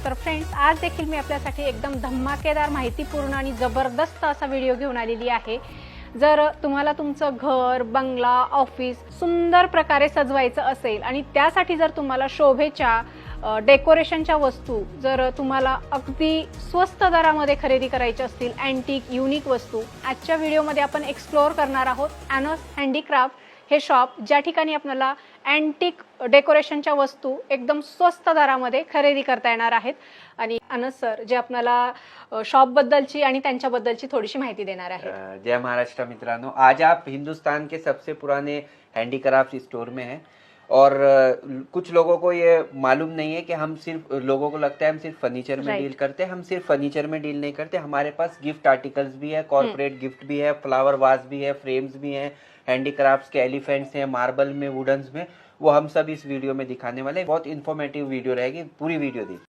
तर फ्रेंड्स, आज देखील मी आपल्यासाठी एकदम धमाकेदार, माहितीपूर्ण आणि जबरदस्त असा व्हिडिओ घेऊन आलेली आहे। जर तुम्हाला तुमचं घर, बंगला, ऑफिस सुंदर प्रकारे सजवायचं असेल आणि त्यासाठी जर तुम्हाला शोभेच्या डेकोरेशनच्या वस्तू जर तुम्हाला अगदी स्वस्त दरामध्ये खरेदी करायची असतील, अँटिक युनिक वस्तू, आजच्या व्हिडिओमध्ये आपण एक्सप्लोअर करणार आहोत अनस हँडीक्राफ्ट हे शॉप, ज्या ठिकाणी आपल्याला अँटिक डेकोरेशनच्या वस्तू एकदम स्वस्त दरामध्ये खरेदी करता येणार आहेत। आणि अनस सर जे आपल्याला शॉप बद्दलची आणि त्यांच्याबद्दलची थोडीशी माहिती देणार आहेत। जय महाराष्ट्र मित्रांनो, आज आप हिंदुस्तान के सबसे पुराने हैंडीक्राफ्ट स्टोर में हैं और कुछ लोगों को ये मालूम नहीं है कि हम सिर्फ, लोगों को लगता है हम सिर्फ फर्नीचर में डील करते हैं। हम सिर्फ फर्नीचर में डील नहीं करते, हमारे पास गिफ्ट आर्टिकल्स भी है, कॉर्पोरेट गिफ्ट भी है, फ्लावर वाज भी है, फ्रेम्स भी हैं, हैंडीक्राफ्ट्स के एलिफेंट्स हैं, मार्बल में, वुडन्स में, वो हम सब इस वीडियो में दिखाने वाले हैं। बहुत इन्फॉर्मेटिव वीडियो रहेगी, पूरी वीडियो देखिए।